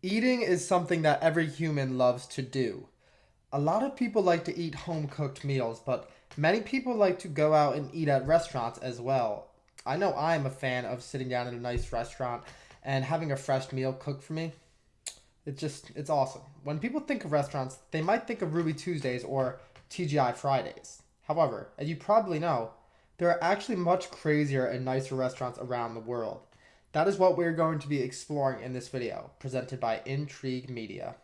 Eating is something that every human loves to do. A lot of people like to eat home cooked meals, but many people like to go out and eat at restaurants as well. I know I am a fan of sitting down in a nice restaurant and having a fresh meal cooked for me. It's awesome. When people think of restaurants, they might think of Ruby Tuesdays or TGI Fridays. However, as you probably know, there are actually much crazier and nicer restaurants around the world. That is what we're going to be exploring in this video, presented by Intrigue Media.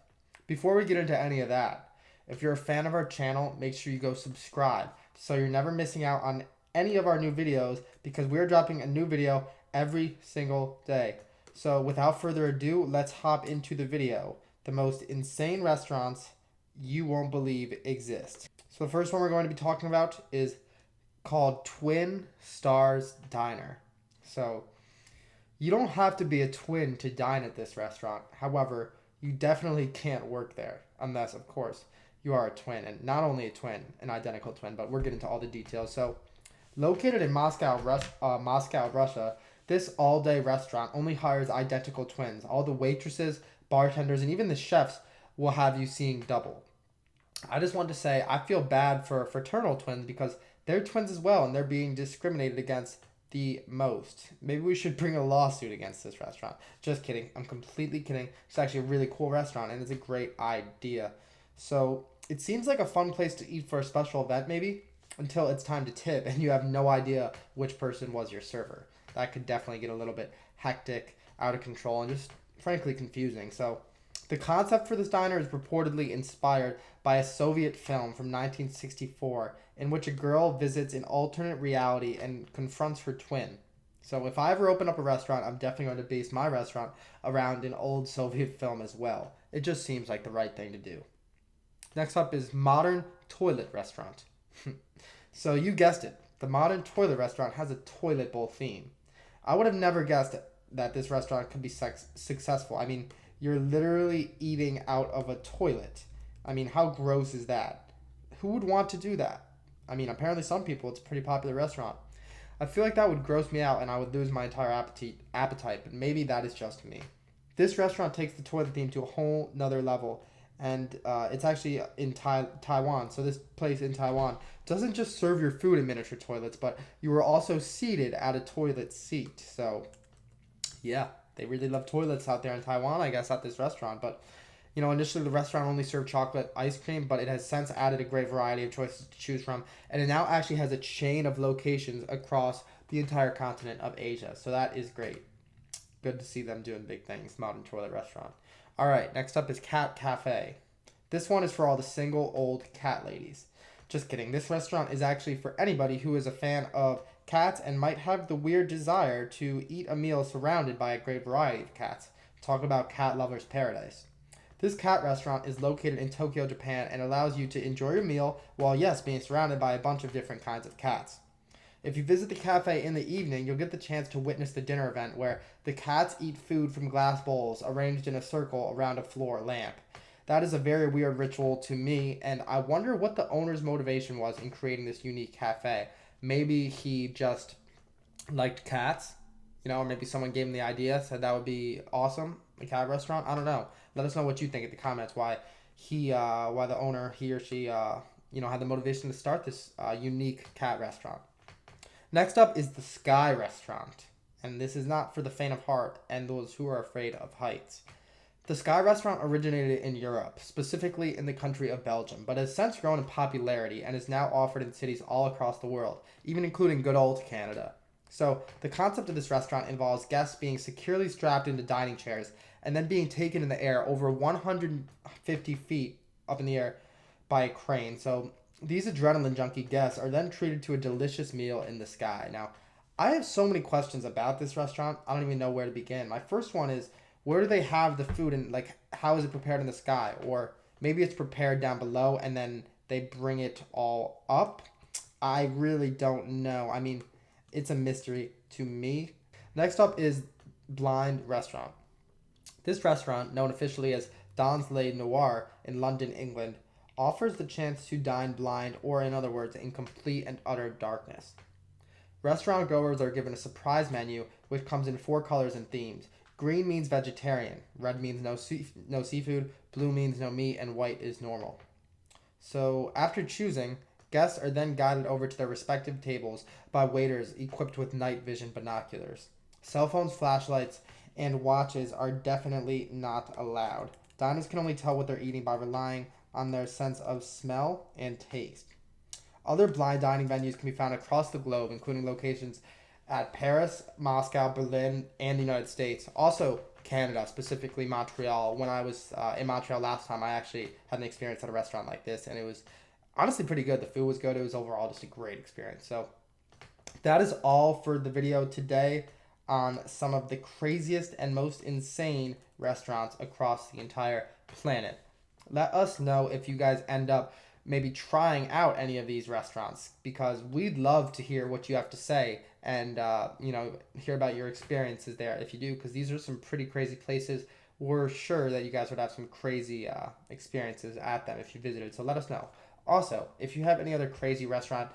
Before we get into any of that, if you're a fan of our channel, make sure you go subscribe so you're never missing out on any of our new videos because we're dropping a new video every single day. So without further ado, let's hop into the video. The most insane restaurants you won't believe exist. So the first one we're going to be talking about is called Twin Stars Diner. So you don't have to be a twin to dine at this restaurant. However, you definitely can't work there unless, of course, you are a twin, and not only a twin, an identical twin, but we're getting to all the details. So, located in Moscow, Russia, this all-day restaurant only hires identical twins. All the waitresses, bartenders, and even the chefs will have you seeing double. I just want to say I feel bad for fraternal twins because they're twins as well and they're being discriminated against the most. Maybe we should bring a lawsuit against this restaurant. Just kidding. I'm completely kidding. It's actually a really cool restaurant and it's a great idea. So it seems like a fun place to eat for a special event, maybe, until it's time to tip and you have no idea which person was your server. That could definitely get a little bit hectic, out of control, and just frankly confusing. So the concept for this diner is reportedly inspired by a Soviet film from 1964 in which a girl visits an alternate reality and confronts her twin. So if I ever open up a restaurant, I'm definitely going to base my restaurant around an old Soviet film as well. It just seems like the right thing to do. Next up is Modern Toilet Restaurant. So you guessed it, the Modern Toilet Restaurant has a toilet bowl theme. I would have never guessed that this restaurant could be successful. I mean, you're literally eating out of a toilet. I mean, how gross is that? Who would want to do that? I mean, apparently some people, it's a pretty popular restaurant. I feel like that would gross me out and I would lose my entire appetite, but maybe that is just me. This restaurant takes the toilet theme to a whole nother level, and it's actually in Taiwan. So this place in Taiwan doesn't just serve your food in miniature toilets, but you are also seated at a toilet seat. So yeah, they really love toilets out there in Taiwan, I guess, at this restaurant. But initially the restaurant only served chocolate ice cream, but it has since added a great variety of choices to choose from, and it now actually has a chain of locations across the entire continent of Asia. So that is great. Good to see them doing big things. Modern Toilet Restaurant. All right, next up is Cat Cafe. This one is for all the single old cat ladies. Just kidding. This restaurant is actually for anybody who is a fan of cats and might have the weird desire to eat a meal surrounded by a great variety of cats. Talk about cat lovers' paradise. This cat restaurant is located in Tokyo, Japan, and allows you to enjoy your meal while, yes, being surrounded by a bunch of different kinds of cats. If you visit the cafe in the evening, you'll get the chance to witness the dinner event where the cats eat food from glass bowls arranged in a circle around a floor lamp. That is a very weird ritual to me, and I wonder what the owner's motivation was in creating this unique cafe. Maybe he just liked cats, or maybe someone gave him the idea, said that would be awesome, a cat restaurant. I don't know. Let us know what you think in the comments. Why the owner, he or she, had the motivation to start this unique cat restaurant. Next up is the Sky Restaurant, and this is not for the faint of heart and those who are afraid of heights. The Sky Restaurant originated in Europe, specifically in the country of Belgium, but has since grown in popularity and is now offered in cities all across the world, even including good old Canada. So, the concept of this restaurant involves guests being securely strapped into dining chairs and then being taken in the air over 150 feet up in the air by a crane. So, these adrenaline junkie guests are then treated to a delicious meal in the sky. Now, I have so many questions about this restaurant. I don't even know where to begin. My first one is, where do they have the food and how is it prepared in the sky? Or maybe it's prepared down below and then they bring it all up. I really don't know. I mean, it's a mystery to me. Next up is Blind Restaurant. This restaurant, known officially as Dans Le Noir in London, England, offers the chance to dine blind, or in other words, in complete and utter darkness. Restaurant goers are given a surprise menu which comes in 4 colors and themes. Green means vegetarian. Red means no seafood. Blue means no meat. And white is normal. So after choosing, guests are then guided over to their respective tables by waiters equipped with night vision binoculars. Cell phones, flashlights, and watches are definitely not allowed. Diners can only tell what they're eating by relying on their sense of smell and taste. Other blind dining venues can be found across the globe, including locations at Paris, Moscow, Berlin, and the United States. Also, Canada, specifically Montreal. When I was in Montreal last time, I actually had an experience at a restaurant like this, and it was honestly pretty good. The food was good. It was overall just a great experience. So that is all for the video today on some of the craziest and most insane restaurants across the entire planet. Let us know if you guys end up maybe trying out any of these restaurants, because we'd love to hear what you have to say and hear about your experiences there if you do, because these are some pretty crazy places. We're sure that you guys would have some crazy experiences at them if you visited, so let us know. Also, if you have any other crazy restaurant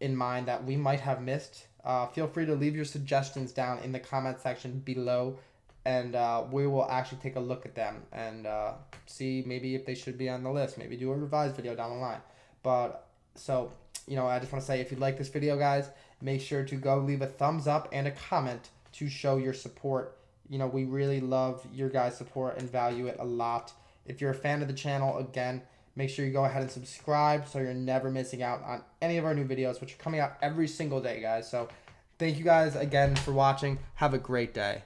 in mind that we might have missed, feel free to leave your suggestions down in the comment section below, and we will actually take a look at them and see maybe if they should be on the list. Maybe do a revised video down the line. But so, I just want to say, if you like this video, guys, make sure to go leave a thumbs up and a comment to show your support. We really love your guys' support and value it a lot. If you're a fan of the channel, again, make sure you go ahead and subscribe so you're never missing out on any of our new videos, which are coming out every single day, guys. So thank you guys again for watching. Have a great day.